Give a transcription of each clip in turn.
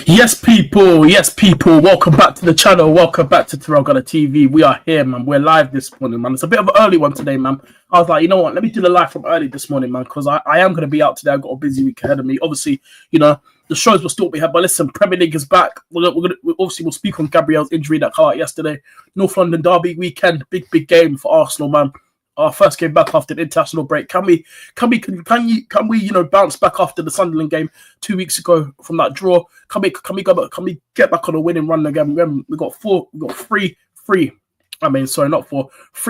Yes, people. Welcome back to the channel. Welcome back to TyrellgunnerTV. We are here, man. We're live this morning, man. It's a bit of an early one today, man. I was like, you know what? Let me do the live from early this morning, man, because I am going to be out today. I've got a busy week ahead of me. Obviously, you know, the shows will still be here, but listen, Premier League is back. We'll speak on Gabriel's injury that came out yesterday. North London Derby weekend, big game for Arsenal, man. Our first game back after the international break. Can we, you know, bounce back after the Sunderland game 2 weeks ago from that draw? Can we get back on a winning run again? We got three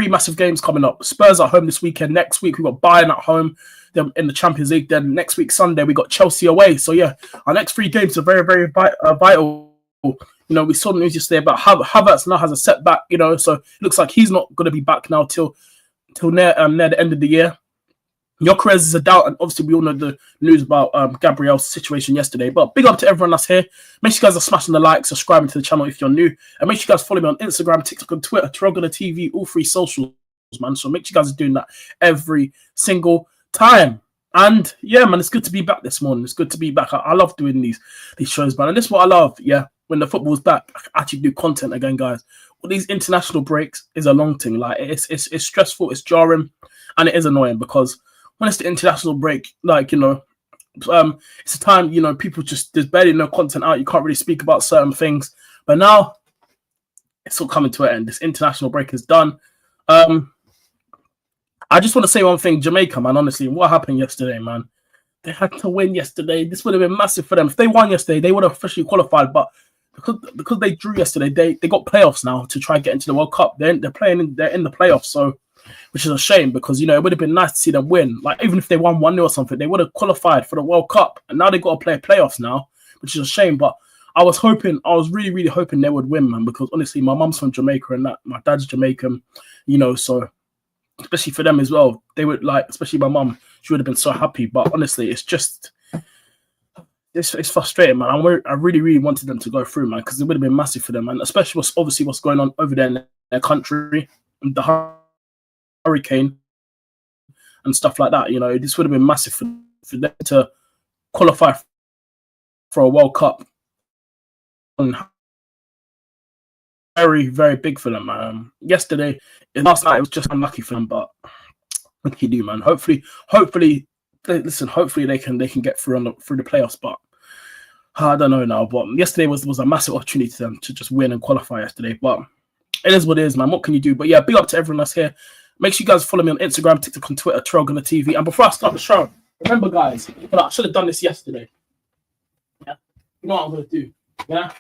massive games coming up. Spurs at home this weekend. Next week we got Bayern at home. Then in the Champions League. Then next week Sunday we got Chelsea away. So yeah, our next 3 games are very vital. You know, we saw the news yesterday about Havertz now has a setback. You know, so it looks like he's not going to be back now till near the end of the year. Gyökeres is a doubt, and obviously we all know the news about Gabriel's situation yesterday. But big up to everyone that's here. Make sure you guys are smashing the like, subscribing to the channel if you're new, and make sure you guys follow me on Instagram, TikTok, and Twitter, TyrellgunnerTV, all 3 socials, man. So make sure you guys are doing that every single time. And yeah, man, it's good to be back this morning. It's good to be back. I love doing these shows, man, and this is what I love. Yeah, when the football's back, I can actually do content again, guys. Well, these international breaks is a long thing. Like it's stressful, it's jarring, and it is annoying because when it's the international break, like, you know, it's a time, you know, people there's barely no content out. You can't really speak about certain things. But now it's all coming to an end. This international break is done. I just want to say one thing, Jamaica, man. Honestly, what happened yesterday, man? They had to win yesterday. This would have been massive for them. If they won yesterday, they would have officially qualified. But because they drew yesterday, they got playoffs now to try and get into the World Cup. They're in the playoffs, so which is a shame because, you know, it would have been nice to see them win. Like, even if they won 1-0 or something, they would have qualified for the World Cup. And now they've got to play playoffs now, which is a shame. But I was really hoping they would win, man, because honestly, my mum's from Jamaica and my dad's Jamaican, you know, so especially for them as well, they would, like, especially my mum, she would have been so happy. But honestly, it's just, it's frustrating, man. I really wanted them to go through, man, because it would have been massive for them, and especially what's going on over there in their country, the hurricane and stuff like that. You know, this would have been massive for them to qualify for a World Cup. And very big for them, man. Last night it was just unlucky for them, but what can you do, man? Hopefully, they can get through the playoffs, but I don't know now. But yesterday was a massive opportunity to them to just win and qualify yesterday. But it is what it is, man. What can you do? But yeah, big up to everyone that's here. Make sure you guys follow me on Instagram, TikTok, and Twitter, TyrellgunnerTV. And before I start the show, remember, guys, I should have done this yesterday. Yeah, you know what I'm gonna do? Yeah,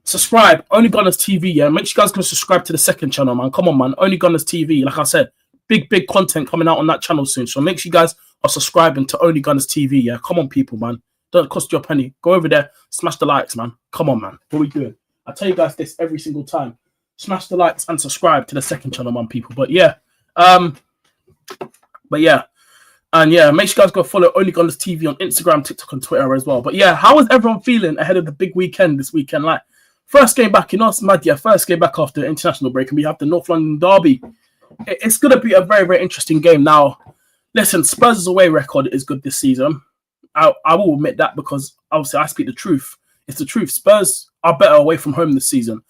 subscribe, Only Gunners TV. Yeah, make sure you guys go subscribe to the second channel, man. Come on, man, Only Gunners TV. Like I said, big content coming out on that channel soon. So make sure you guys are subscribing to Only Gunners TV. Yeah, come on, people, man. Don't cost you a penny. Go over there, smash the likes, man. Come on, man. What are we doing? I tell you guys this every single time. Smash the likes and subscribe to the second channel, man, people. But yeah, and yeah, make sure you guys go follow Only Gunners TV on Instagram, TikTok, and Twitter as well. But yeah, how is everyone feeling ahead of the big weekend this weekend? Like, first game back, you know, it's mad. Yeah, first game back after the international break, and we have the North London Derby. It's going to be a very interesting game. Now, listen, Spurs' away record is good this season. I will admit that because obviously I speak the truth. It's the truth. Spurs are better away from home this season.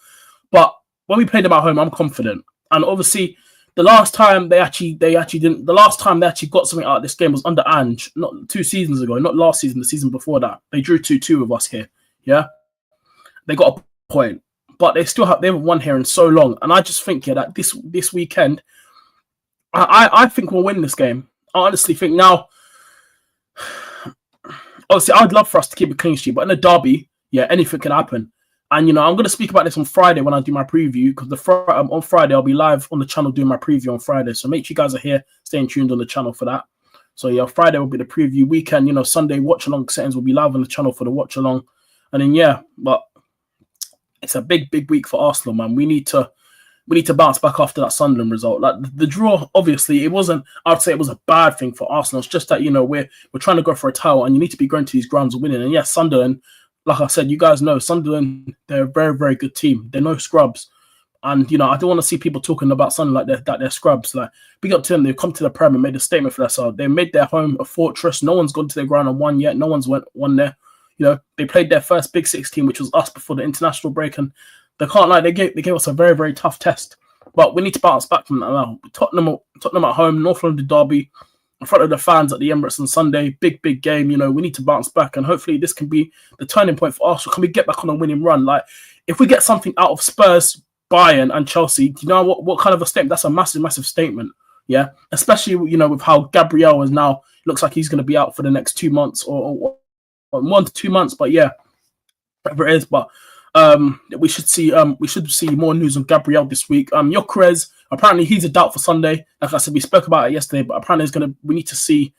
But when we played them at home, I'm confident. And obviously, the last time they actually got something out of this game was under Ange, not 2 seasons ago, not last season, the season before that. They drew 2-2 with us here. Yeah, they got a point, but they haven't won here in so long. And I just think that this weekend, I think we'll win this game. I honestly think now. Obviously, I'd love for us to keep a clean sheet, but in a derby, yeah, anything can happen. And, you know, I'm going to speak about this on Friday when I do my preview, because on Friday, I'll be live on the channel doing my preview on Friday. So make sure you guys are here, staying tuned on the channel for that. So, yeah, Friday will be the preview weekend. You know, Sunday watch-along settings will be live on the channel for the watch-along. And then, yeah, but it's a big week for Arsenal, man. We need to bounce back after that Sunderland result. Like, the draw, obviously, I'd say it was a bad thing for Arsenal. It's just that, you know, we're trying to go for a title, and you need to be going to these grounds and winning. And yes, Sunderland, like I said, you guys know, Sunderland, they're a very good team. They're no scrubs. And I don't want to see people talking about something like that they're scrubs. Like, big up to them. They've come to the Prem and made a statement for themselves. They made their home a fortress. No one's gone to their ground and won yet. No one's won there. They played their first Big 16, which was us before the international break, and they can't lie. They gave us a very, very tough test. But we need to bounce back from that now. Tottenham at home, North London derby, in front of the fans at the Emirates on Sunday. Big game. We need to bounce back, and hopefully this can be the turning point for Arsenal. Can we get back on a winning run? Like, if we get something out of Spurs, Bayern and Chelsea, do you know what kind of a statement? That's a massive statement. Yeah, especially with how Gabriel is now, looks like he's going to be out for the next 2 months or 1 to 2 months. But yeah, whatever it is. But we should see more news on Gabriel this week. Gyökeres, apparently he's a doubt for Sunday. Like I said, we spoke about it yesterday, but apparently we need to see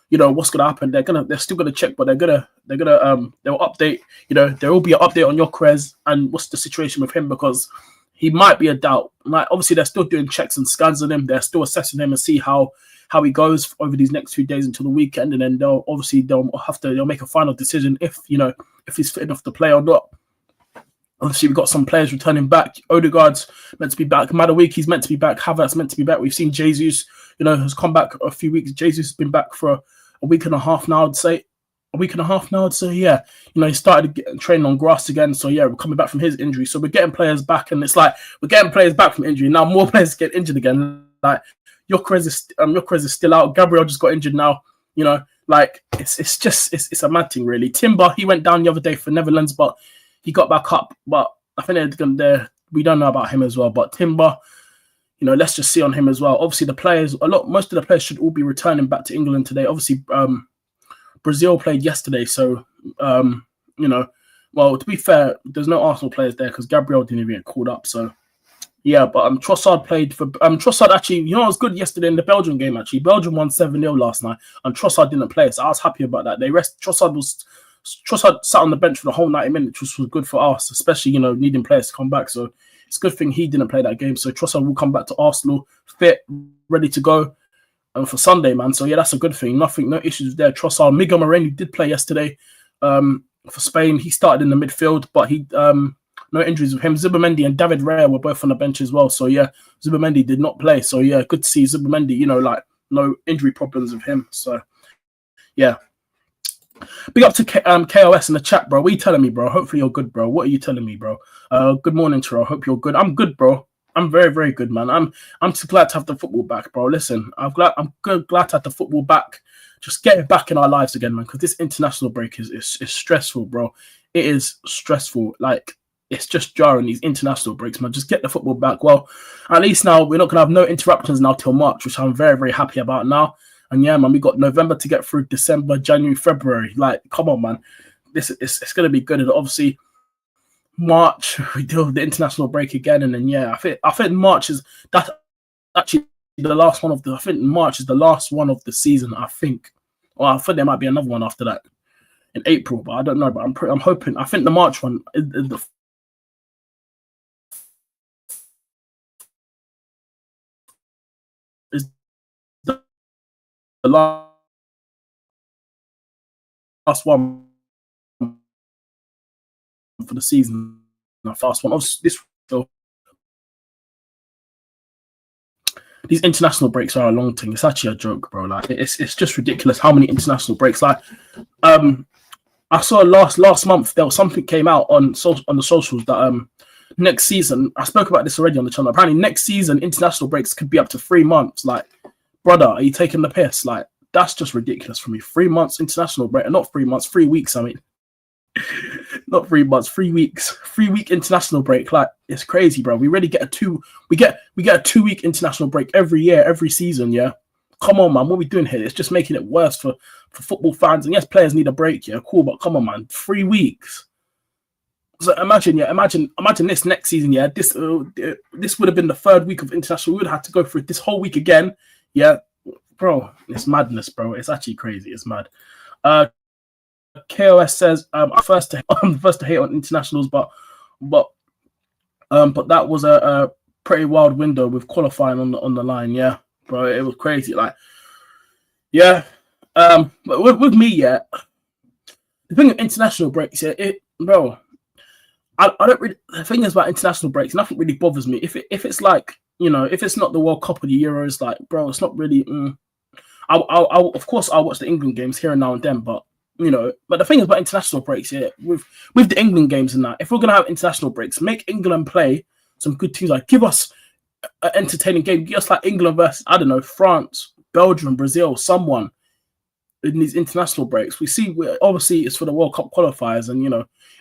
what's gonna happen. They're still gonna check, but they'll update. There will be an update on Gyökeres and what's the situation with him, because he might be a doubt. Like, obviously, they're still doing checks and scans on him. They're still assessing him and see how he goes over these next few days until the weekend, and then they'll make a final decision if he's fit enough to play or not. Obviously, we've got some players returning back. Odegaard's meant to be back. Madueke, he's meant to be back. Havertz meant to be back. We've seen Jesus, has come back a few weeks. Jesus has been back for a week and a half now, I'd say. Yeah. He started training on grass again. So, yeah, we're coming back from his injury. So we're getting players back, and it's like we're getting players back from injury. Now more players get injured again. Like, Gyökeres is still out. Gabriel just got injured now. It's a mad thing, really. Timber, he went down the other day for Netherlands, but he got back up. But I think we don't know about him as well. But Timber, let's just see on him as well. Obviously, most of the players should all be returning back to England today. Obviously, Brazil played yesterday, so well, to be fair, there's no Arsenal players there because Gabriel didn't even get called up. So yeah, but Trossard played for Trossard. Actually, it was good yesterday in the Belgium game. Actually, Belgium won 7-0 last night, and Trossard didn't play, so I was happy about that. Trossard sat on the bench for the whole 90 minutes, which was good for us, especially needing players to come back. So it's a good thing he didn't play that game. So Trossard will come back to Arsenal fit, ready to go. For Sunday, man. So yeah, that's a good thing. No issues there. Trossard, Miguel Moreno did play yesterday for Spain. He started in the midfield, but he no injuries with him. Zubimendi and David Raya were both on the bench as well. So yeah, Zubimendi did not play. So yeah, good to see Zubimendi. No injury problems with him. So yeah, big up to KOS in the chat, bro. What are you telling me, bro? Hopefully you're good, bro. What are you telling me, bro? Good morning, Tyrell. Hope you're good. I'm good, bro. I'm very, very good, man. I'm just glad to have the football back, bro. Listen, I'm glad to have the football back. Just getting back in our lives again, man. Because this international break is stressful, bro. It is stressful. Like, it's just jarring, these international breaks, man. Just get the football back. Well, at least now we're not gonna have no interruptions now till March, which I'm very, very happy about now. And yeah, man, we got November to get through, December, January, February. Like, come on, man. It's gonna be good. And obviously, March we deal with the international break again, and then yeah, I think March is actually the last one of the. I think March is the last one of the season. I think, well, I think there might be another one after that in April, but I don't know. But I'm hoping. I think the March one is the last one for the season. The fast one. These international breaks are a long thing. It's actually a joke, bro. Like, it's just ridiculous how many international breaks. Like, I saw last month there was something came out on the socials that next season, I spoke about this already on the channel. Apparently, next season international breaks could be up to 3 months. Like, brother, are you taking the piss? Like, that's just ridiculous for me. 3 months international break, not 3 months, 3 weeks. I mean. Not 3 months, 3 weeks, 3-week international break. Like, it's crazy, bro. We already get we get a 2-week international break every year, every season. Yeah, come on, man. What are we doing here? It's just making it worse for football fans. And yes, players need a break. Yeah, cool, but come on, man. 3 weeks. So imagine this next season. Yeah, this would have been the 3rd week of international. We would have to go through this whole week again. Yeah, bro, it's madness, bro. It's actually crazy. It's mad. KOS says, I'm first to hate on internationals, but that was a pretty wild window with qualifying on the line. Yeah, bro, it was crazy. Like, yeah, but with me, yeah, the thing with international breaks, yeah, bro, I don't really. The thing is about international breaks, nothing really bothers me. If it's like, if it's not the World Cup or the Euros, like, bro, it's not really. I'll of course I'll watch the England games here and now and then, but but the thing is about international breaks, yeah, with the England games and that, if we're gonna have international breaks, make England play some good teams. Like, give us an entertaining game. Give us like England versus, I don't know, France, Belgium, Brazil, someone in these international breaks. Obviously it's for the World Cup qualifiers, and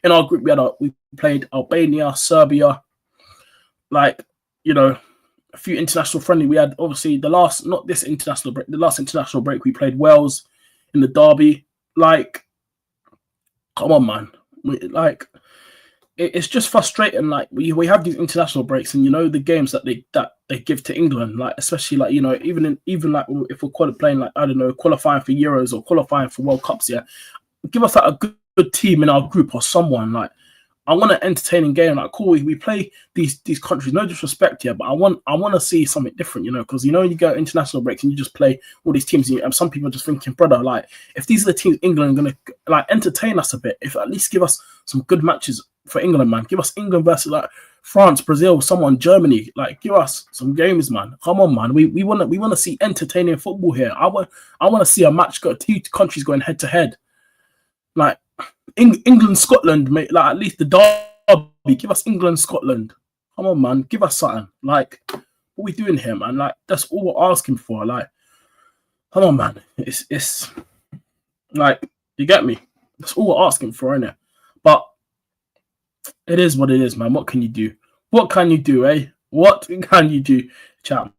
in our group we played Albania, Serbia, like, a few international friendly. We had obviously the last international break we played Wales in the derby. Like, come on, man. It's just frustrating. Like, we have these international breaks, and the games that they give to England, like, especially like, even like if we're playing, like, I don't know, qualifying for Euros or qualifying for World Cups, yeah, give us like a good team in our group or someone. Like, I want an entertaining game. Like, cool, we play these countries. No disrespect here, but I want to see something different. Because you go international breaks and you just play all these teams, and some people are just thinking, brother, like, if these are the teams England are gonna like entertain us a bit, if at least give us some good matches for England, man. Give us England versus like France, Brazil, someone, Germany. Like, give us some games, man. Come on, man. We want to see entertaining football here. I want to see a match two countries going head to head. Like, England, Scotland, mate. Like, at least the derby. Give us England, Scotland. Come on, man. Give us something. Like, what are we doing here, man? Like, that's all we're asking for. Like, come on, man. It's like, you get me? That's all we're asking for, innit? But it is what it is, man. What can you do? What can you do, eh? What can you do, chat,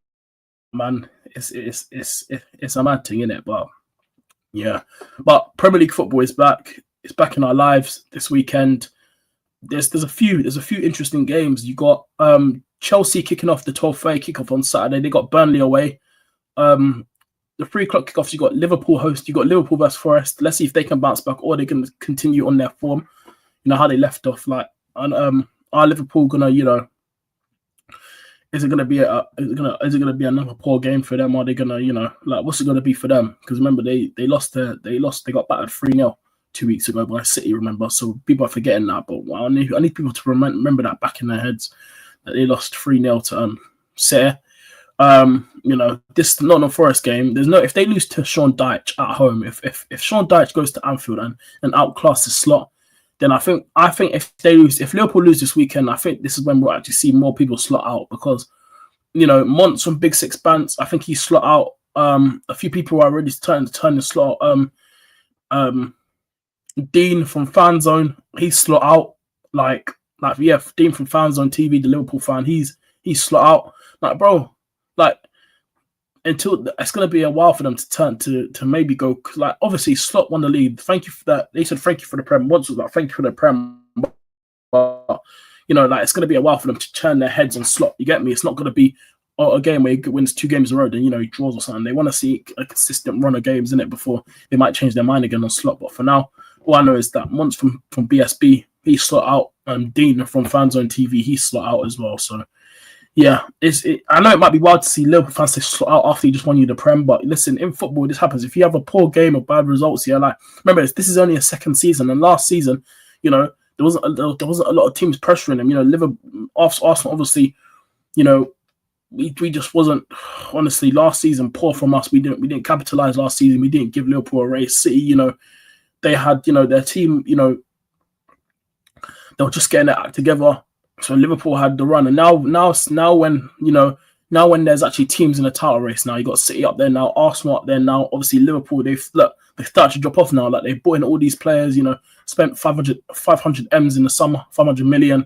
man? It's a mad thing, innit? But yeah, but Premier League football is back. It's back in our lives this weekend. There's a few interesting games. You got Chelsea kicking off the 12:30 kickoff on Saturday. They got Burnley away. The 3:00 kickoffs. You got Liverpool host. You got Liverpool versus Forest. Let's see if they can bounce back or they can continue on their form. How they left off. Like, and are Liverpool gonna is it gonna be another poor game for them? Or are they gonna like, what's it gonna be for them? Because remember they got battered 3-0 2 weeks ago by City, remember? So people are forgetting that, but I need people to remember that back in their heads, that they lost 3-0 to City. This Nottingham Forest game, if they lose to Sean Dyche at home, if Sean Dyche goes to Anfield and outclasses Slot, then I think if Liverpool lose this weekend, I think this is when we'll actually see more people slot out, because Mont's from Big Six Bants, I think he slot out. A few people are already turning the slot. Dean from Fanzone, he's slot out. Like Dean from Fanzone TV, the Liverpool fan, he's slot out. Like, bro, like, until it's gonna be a while for them to turn to maybe go. Like, obviously Slot won the league. Thank you for that. They said thank you for the Prem. Once was like thank you for the Prem, but like, it's gonna be a while for them to turn their heads on Slot. You get me? It's not gonna be a game where he wins 2 games in a row, then he draws or something. They want to see a consistent run of games in it before they might change their mind again on Slot. But for now, all I know is that once from BSB, he slot out, and Dean from Fanzone TV, he slot out as well. So yeah, I know it might be wild to see Liverpool fans say slot out after you just won you the Prem, but listen, in football this happens. If you have a poor game or bad results, like, remember this is only a second season, and last season, there wasn't a lot of teams pressuring them. Liverpool, Arsenal, obviously, we just wasn't, honestly, last season poor from us. We didn't capitalize last season. We didn't give Liverpool a race. City, they had their team, they were just getting their act together. So Liverpool had the run, and now when there's actually teams in the title race, now you got City up there, now Arsenal up there, now obviously Liverpool, they start to drop off now. Like, they've brought in all these players, spent 500 M's in the summer, 500 million,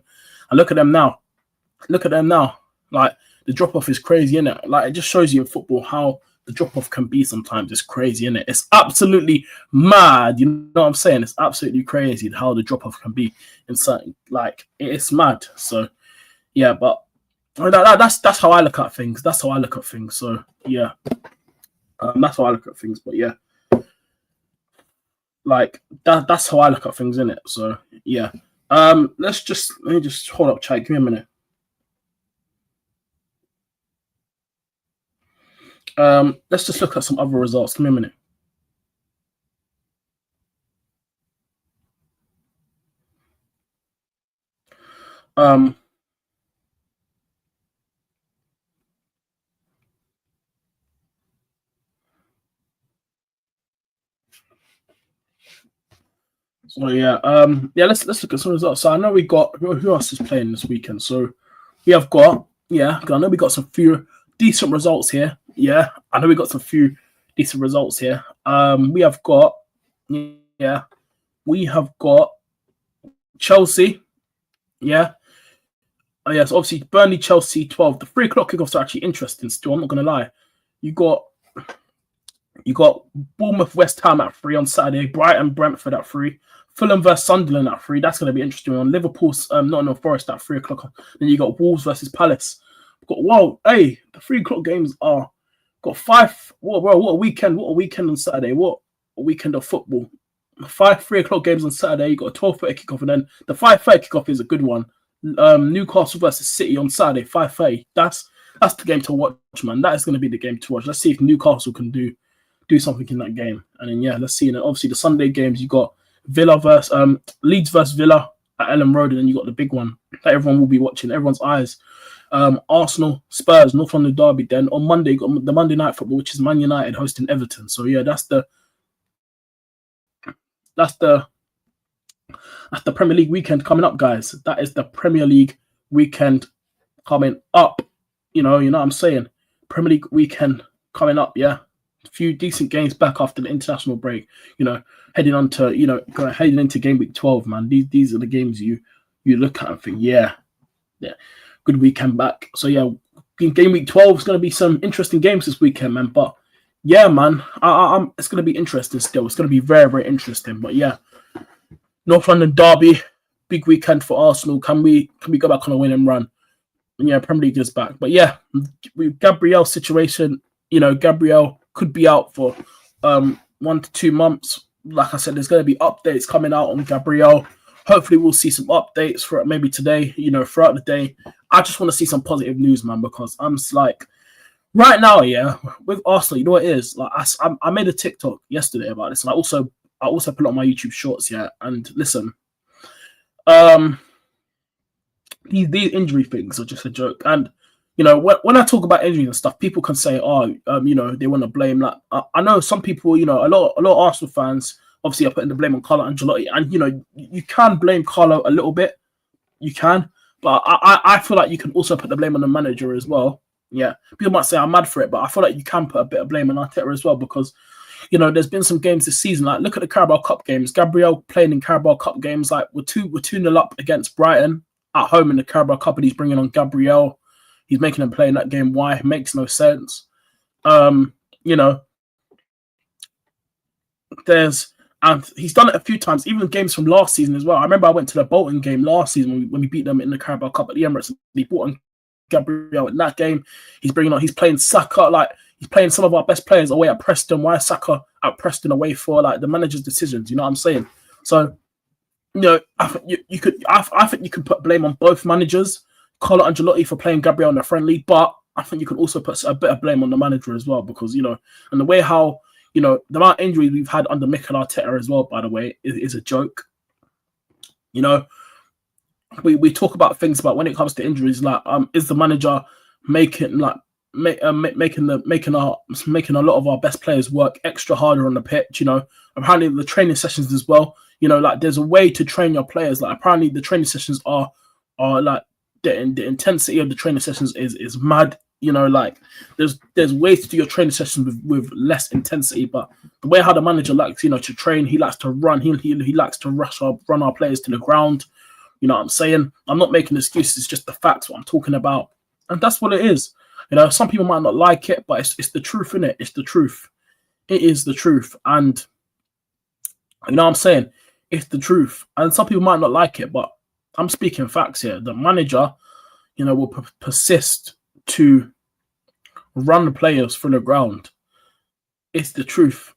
and look at them now. Like, the drop off is crazy, isn't it? Like, it just shows you in football how the drop off can be sometimes. It's crazy, isn't it? It's absolutely mad. You know what I'm saying? It's absolutely crazy how the drop off can be in certain, like, it's mad. So yeah, but that's how I look at things. So yeah, that's how I look at things. But yeah, like, that's how I look at things, innit? So yeah, let me just hold up, chat. Give me a minute. Let's just look at some other results. Give me a minute. Um, so yeah, let's look at some results. So I know we got who else is playing this weekend. So we have got I know we got some few decent results here. Yeah, I know we got some few decent results here. We have got yeah, we have got Chelsea. Yeah. Oh yes, obviously Burnley, Chelsea, 12. The 3 o'clock kickoffs are actually interesting still. I'm not gonna lie. You got Bournemouth, West Ham at 3 on Saturday, Brighton, Brentford at 3, Fulham versus Sunderland at 3. That's gonna be interesting. On Liverpool's Nottingham Forest at 3 o'clock. Then you got Wolves versus Palace. Hey, the 3 o'clock games are got five. What a weekend! What a weekend on Saturday! What a weekend of football! 3 o'clock games on Saturday. You got a 12:30 kickoff, and then the 5:30 kickoff is a good one. Newcastle versus City on Saturday, 5:30. That's the game to watch, man. That is going to be the game to watch. Let's see if Newcastle can do something in that game. And then let's see. And then obviously the Sunday games, you got Leeds versus Villa at Ellen Road, and then you got the big one that everyone will be watching. Everyone's eyes. Arsenal, Spurs, North London derby. Then on Monday, you got the Monday night football, which is Man United hosting Everton. So that's the Premier League weekend coming up, guys. That is the Premier League weekend coming up. You know what I'm saying? Premier League weekend coming up, yeah. A few decent games back after the international break. Heading into game week 12, man. These are the games you look at and think, yeah, good weekend back. So game week 12 is going to be some interesting games this weekend, man. But yeah, man, it's going to be interesting still. It's going to be very, very interesting. But yeah, North London derby, big weekend for Arsenal. Can we go back on a winning run? And Premier League is back. But yeah, with Gabriel's situation, Gabriel could be out for 1 to 2 months. Like I said, there's going to be updates coming out on Gabriel. Hopefully we'll see some updates for it maybe today, throughout the day. I just want to see some positive news, man, because I'm just like, right now, with Arsenal, you know what it is? Like I made a TikTok yesterday about this, and I also put it on my YouTube shorts, and listen, these injury things are just a joke. And when I talk about injuries and stuff, people can say, they want to blame that. I know some people, a lot of Arsenal fans obviously are putting the blame on Carlo Ancelotti, and you can blame Carlo a little bit, you can, but I feel like you can also put the blame on the manager as well. Yeah, people might say I'm mad for it, but I feel like you can put a bit of blame on Arteta as well, because there's been some games this season. Like, look at the Carabao Cup games. Gabriel playing in Carabao Cup games. Like, we're 2-0 up against Brighton at home in the Carabao Cup, and he's bringing on Gabriel. He's making him play in that game. Why? It makes no sense. And he's done it a few times, even games from last season as well. I remember I went to the Bolton game last season when we beat them in the Carabao Cup at the Emirates. He brought on Gabriel in that game. He's playing Saka, like he's playing some of our best players away at Preston. Why is Saka at Preston away for like the manager's decisions? You know what I'm saying? So, I think you can put blame on both managers, Carlo Ancelotti for playing Gabriel in a friendly, but I think you can also put a bit of blame on the manager as well, because and the way how the amount of injuries we've had under Mikel Arteta as well, by the way, is a joke. We talk about things about when it comes to injuries, like is the manager making a lot of our best players work extra harder on the pitch? Apparently the training sessions as well. Like there's a way to train your players. Like apparently the training sessions are like the intensity of the training sessions is mad. Like there's ways to do your training sessions with less intensity, but the way how the manager likes to train, he likes to run, he likes to run our players to the ground. You know what I'm saying? I'm not making excuses, it's just the facts what I'm talking about, and that's what it is. Some people might not like it, but it's the truth, innit? It's the truth. It is the truth, and you know what I'm saying? It's the truth, and some people might not like it, but I'm speaking facts here. The manager, will persist to run the players through the ground. It's the truth.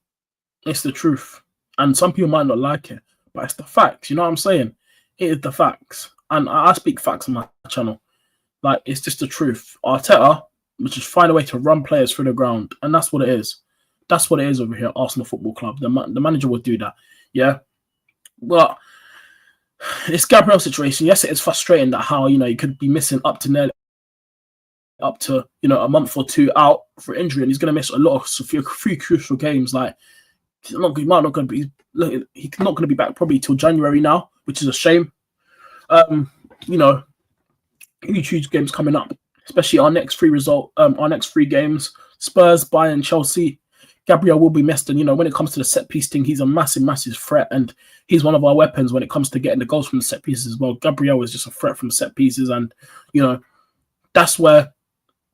It's the truth. And some people might not like it, but it's the facts. You know what I'm saying? It is the facts. And I speak facts on my channel. Like, it's just the truth. Arteta will just find a way to run players through the ground. And that's what it is. That's what it is over here at Arsenal Football Club. The manager will do that. Yeah? Well, This Gabriel situation, yes, it is frustrating that how you could be missing up to a month or two out for injury, and he's going to miss a lot of few crucial games. Like he's not going to be back probably till January now, which is a shame. Huge games coming up, especially our next three games: Spurs, Bayern, Chelsea. Gabriel will be missed, and when it comes to the set piece thing, he's a massive threat, and he's one of our weapons when it comes to getting the goals from the set pieces as well. Gabriel is just a threat from set pieces, and that's where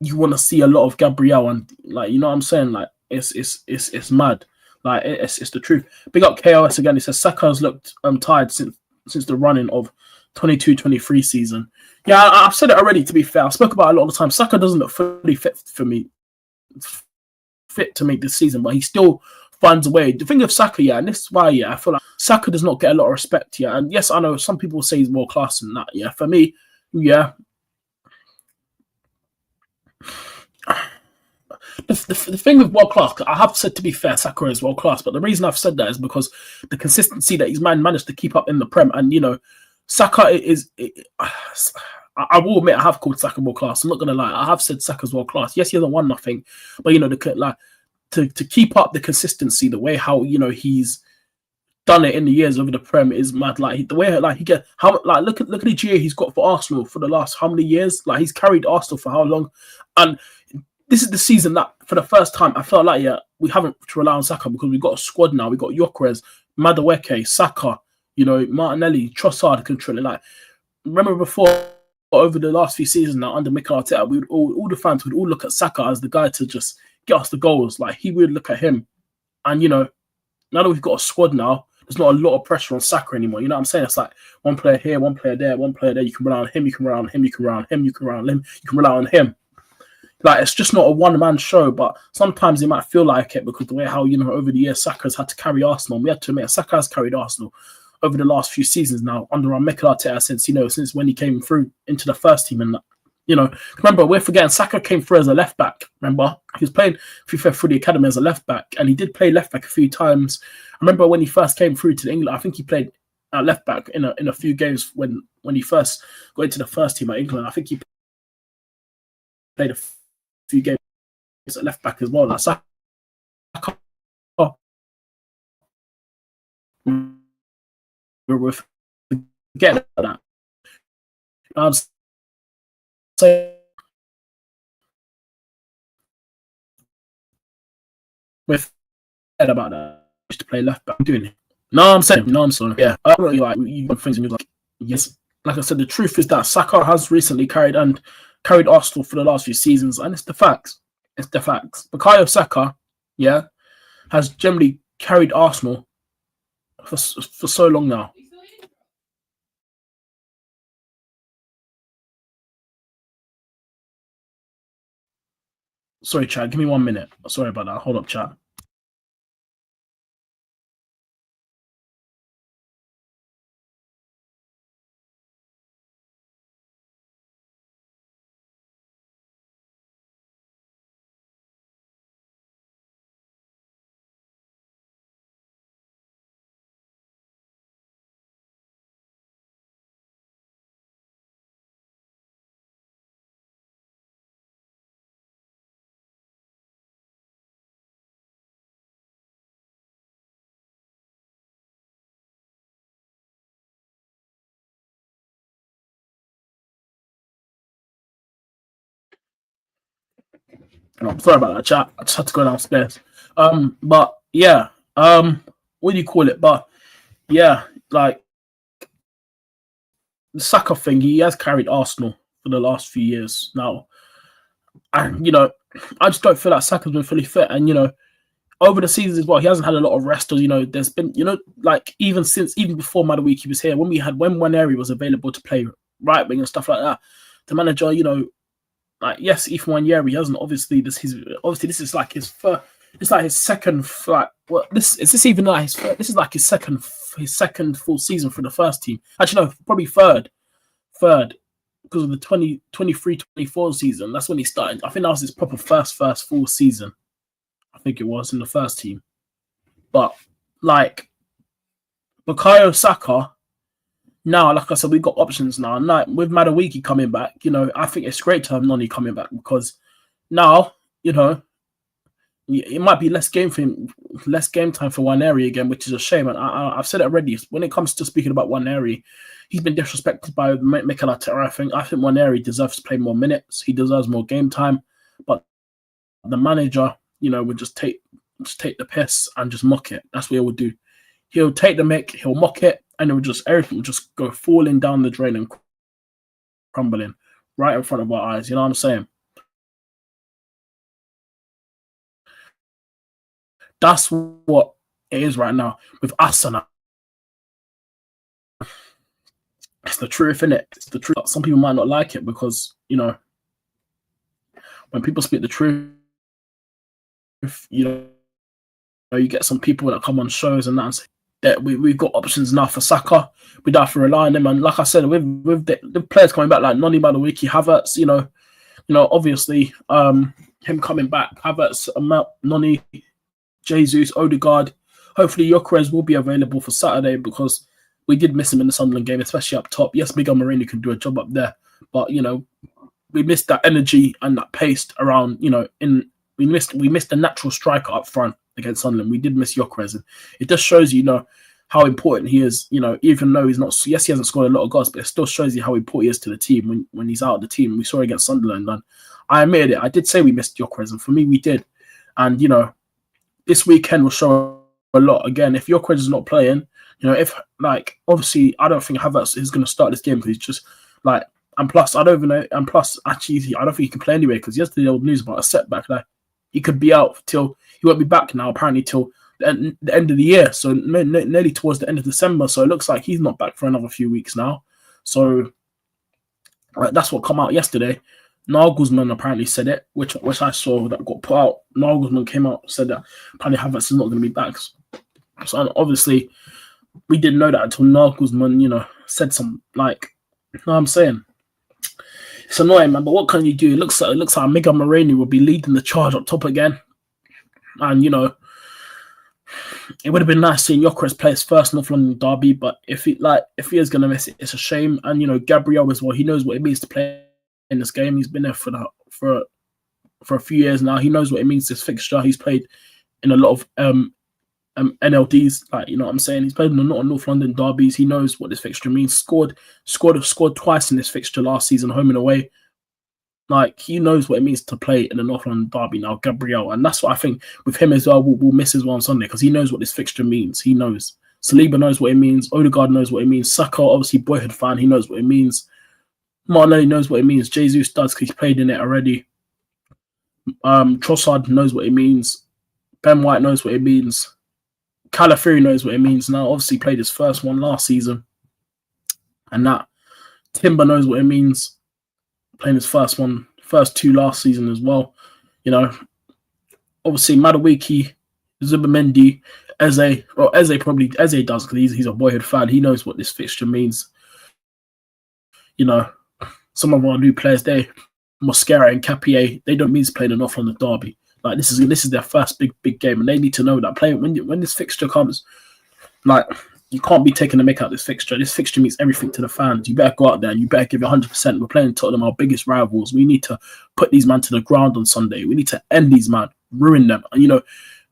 you want to see a lot of Gabriel, and what I'm saying, like it's mad, like it's the truth. Big up KOS again. He says Saka has looked tired since the running of 22-23 season. Yeah, I've said it already. To be fair, I spoke about it a lot of the time. Saka doesn't look fully fit to make this season, but he still finds a way. The thing of Saka, and this is why, I feel like Saka does not get a lot of respect, and yes, I know some people say he's more class than that, for me, The thing with world class, I have said, to be fair, Saka is world class, but the reason I've said that is because the consistency that he's managed to keep up in the Prem, and Saka is. I will admit I have called Saka world class. I'm not gonna lie, I have said Saka's world class. Yes, he hasn't won nothing, but to keep up the consistency, the way how he's done it in the years over the Prem is mad. Like the way he get look at the GA he's got for Arsenal for the last how many years? Like he's carried Arsenal for how long? And this is the season that for the first time I felt like we haven't to rely on Saka because we've got a squad now. We've got Gyökeres, Madueke, Saka, Martinelli, Trossard controlling. Like remember before, over the last few seasons now under Mikel Arteta, we would all the fans would all look at Saka as the guy to just get us the goals. Like he would look at him, and now that we've got a squad now, there's not a lot of pressure on Saka anymore. You know what I'm saying? It's like one player here, one player there, one player there. You can rely on him, you can rely on him, you can rely on him, you can rely on him, you can rely on him. Like it's just not a one-man show, but sometimes it might feel like it because the way how over the years Saka's had to carry Arsenal. We had to admit Saka has carried Arsenal over the last few seasons now under our Mikel Arteta since when he came through into the first team. And remember, we're forgetting Saka came through as a left back. Remember, he was playing through the academy as a left back, and he did play left back a few times. I remember when he first came through to England, I think he played left back in a few games when he first got into the first team at England. I think he played a few games at left back as well. Like Saka, we're forgetting that. I'm saying we're forgetting about that. Used to play left back. I'm doing it. No, I'm saying. No, I'm sorry. Yeah, I don't really like you things and you're like, yes. Like I said, the truth is that Saka has recently carried Arsenal for the last few seasons, and it's the facts. It's the facts. Bukayo Saka, has generally carried Arsenal for so long now. Sorry, chat. Give me 1 minute. Sorry about that. Hold up, chat. I'm sorry about that, chat. I just had to go downstairs. But yeah, what do you call it? But yeah, like the Saka thing, he has carried Arsenal for the last few years now, and I just don't feel like Saka's been fully fit, and over the seasons as well, he hasn't had a lot of rest. Or there's been like even before Madueke was here, when Waneri was available to play right wing and stuff like that, the manager, like yes, Ethan Waneri hasn't obviously this is like his first. It's like his second. Like this is like his second full season for the first team. Actually, no, probably third because of the 2023-24 season. That's when he started. I think that was his proper first full season. I think it was in the first team. But like Bukayo Saka, now, like I said, we've got options now. Now with Madueke coming back, I think it's great to have Noni coming back because now, it might be less game for him, less game time for Nwaneri again, which is a shame. And I've said it already. When it comes to speaking about Nwaneri, he's been disrespected by Mikel Arteta. I think Nwaneri deserves to play more minutes. He deserves more game time. But the manager, would just take the piss and just mock it. That's what he would do. He'll take the mick, he'll mock it, and everything will just go falling down the drain and crumbling right in front of our eyes. You know what I'm saying? That's what it is right now with Arsenal. It's the truth, innit? It's the truth. Some people might not like it because, when people speak the truth, you get some people that come on shows and that and say that we've got options now for Saka. We don't have to rely on them. And like I said, with the players coming back like Noni Madueke, Havertz, obviously him coming back, Havertz, Noni, Jesus, Odegaard. Hopefully Gyökeres will be available for Saturday because we did miss him in the Sunderland game, especially up top. Yes, Miguel Moreno can do a job up there, but we missed that energy and that pace around. We missed a natural striker up front against Sunderland. We did miss Gyökeres, and it just shows how important he is. Even though he's not, yes, he hasn't scored a lot of goals, but it still shows you how important he is to the team when he's out of the team. We saw it against Sunderland, and I admitted it. I did say we missed Gyökeres, and for me, we did. And this weekend will show a lot. Again, if Gyökeres is not playing, obviously, I don't think Havertz is going to start this game because he's just and plus, I don't even know, and plus, actually, I don't think he can play anyway because yesterday there was news about a setback. He could be out till, he won't be back now, apparently, till the end of the year. So nearly towards the end of December. So it looks like he's not back for another few weeks now. So that's what come out yesterday. Nagelsmann apparently said it, which I saw that got put out. Nagelsmann came out, said that apparently Havertz is not going to be back. So obviously, we didn't know that until Nagelsmann, said some, you know what I'm saying? It's annoying, man, but what can you do? It looks like Miguel Moreno will be leading the charge up top again. And, it would have been nice seeing Gyökeres play his first North London derby, but if he is going to miss it, it's a shame. And, Gabriel as well, he knows what it means to play in this game. He's been there for a few years now. He knows what it means, this fixture. He's played in a lot of NLDs, you know what I'm saying? He's played in a lot of North London derbies. He knows what this fixture means. Scored twice in this fixture last season, home and away. He knows what it means to play in a North London derby now, Gabriel. And that's what I think with him as well, we'll miss as well on Sunday because he knows what this fixture means. He knows. Saliba knows what it means. Odegaard knows what it means. Saka, obviously, boyhood fan, he knows what it means. Martinelli knows what it means. Jesus does because he's played in it already. Trossard knows what it means. Ben White knows what it means. Calafiori knows what it means now. Obviously, played his first one last season. And that Timber knows what it means. Playing his first two last season as well. Obviously, Madueke, Zubimendi, Eze does because he's a boyhood fan. He knows what this fixture means. Some of our new players, Mosquera and Capier, they don't mean to play enough on the derby. This is their first big game, and they need to know that playing when this fixture comes, you can't be taking the mick out of this fixture. This fixture means everything to the fans. You better go out there and you better give it 100%. We're playing Tottenham, our biggest rivals. We need to put these men to the ground on Sunday. We need to end these men, ruin them. And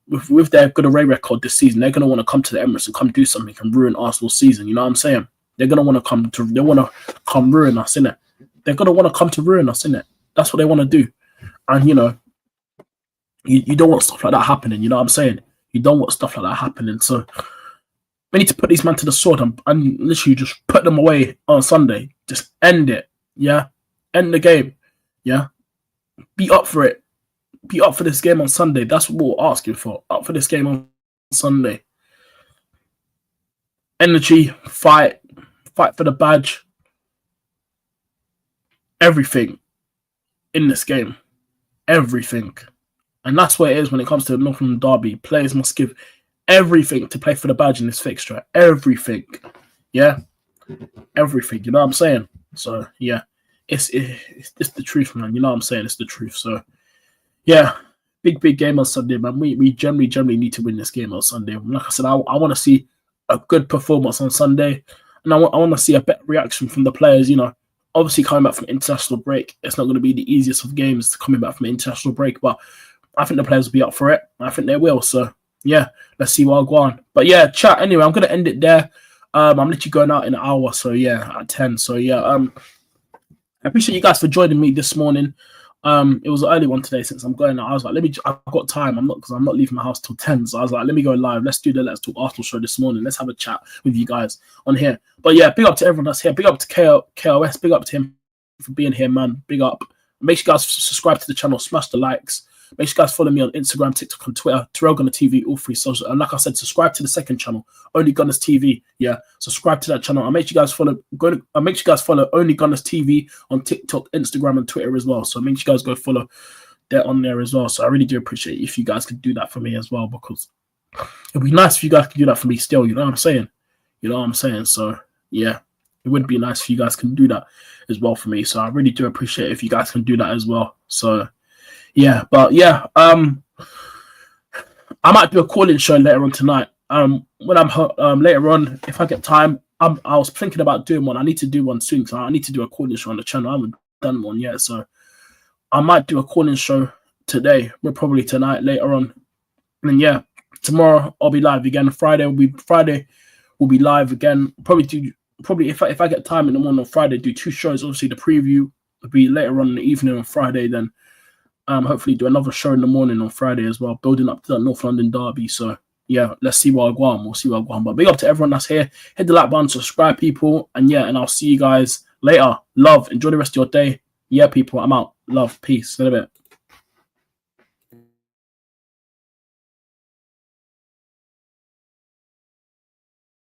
with their good away record this season, they're gonna want to come to the Emirates and come do something and ruin Arsenal's season. You know what I'm saying? They're gonna want to come ruin us, innit? They're gonna want to come to ruin us, innit? That's what they want to do. And you don't want stuff like that happening. You know what I'm saying? You don't want stuff like that happening. So we need to put these men to the sword and literally just put them away on Sunday. Just end it. Yeah? End the game. Yeah? Be up for it. Be up for this game on Sunday. That's what we're asking for. Up for this game on Sunday. Energy, fight for the badge. Everything in this game. Everything. And that's what it is when it comes to the North London derby. Players must give everything to play for the badge in this fixture. Everything. Yeah? Everything. You know what I'm saying? So, yeah. It's the truth, man. You know what I'm saying? It's the truth. So, yeah. Big game on Sunday, man. We generally need to win this game on Sunday. Like I said, I want to see a good performance on Sunday. and I want to see a better reaction from the players. You know, obviously coming back from international break, it's not going to be the easiest of games coming back from international break, but I think the players will be up for it. I think they will. So yeah, let's see what I'll go on. But yeah, chat. Anyway, I'm going to end it there. I'm literally going out in an hour. So yeah, at 10. So yeah, I appreciate you guys for joining me this morning. It was an early one today since I'm going out. I was like, I've got time. I'm not leaving my house till 10. So I was like, let me go live. Let's do the Let's Talk Arsenal show this morning. Let's have a chat with you guys on here. But yeah, big up to everyone that's here. Big up to KOS. Big up to him for being here, man. Big up. Make sure you guys subscribe to the channel. Smash the likes. Make sure you guys follow me on Instagram, TikTok, and Twitter. TyrellgunnerTV, all free social. And like I said, subscribe to the second channel, Only Gunners TV. Yeah, subscribe to that channel. And make sure you guys follow. Make sure you guys follow Only Gunners TV on TikTok, Instagram, and Twitter as well. So make sure you guys go follow that on there as well. So I really do appreciate it if you guys could do that for me as well, because it'd be nice if you guys could do that for me still. You know what I'm saying? You know what I'm saying? So yeah, it would be nice if you guys can do that as well for me. So I really do appreciate it if you guys can do that as well. So. Yeah, but yeah, I might do a call-in show later on tonight. When I'm later on, if I get time, I was thinking about doing one. I need to do one soon, so I need to do a call-in show on the channel. I haven't done one yet, so I might do a call-in show today. We're probably tonight later on, and yeah, tomorrow I'll be live again. Friday will be live again. Probably if I get time in the morning on Friday, do 2 shows. Obviously, the preview will be later on in the evening on Friday. Then. Hopefully do another show in the morning on Friday as well, building up to that North London derby. So yeah, let's see what I go on. We'll see what I go on. But big up to everyone that's here. Hit the like button, subscribe, people, and yeah, and I'll see you guys later. Love, enjoy the rest of your day. Yeah, people, I'm out. Love, peace. See you in a bit.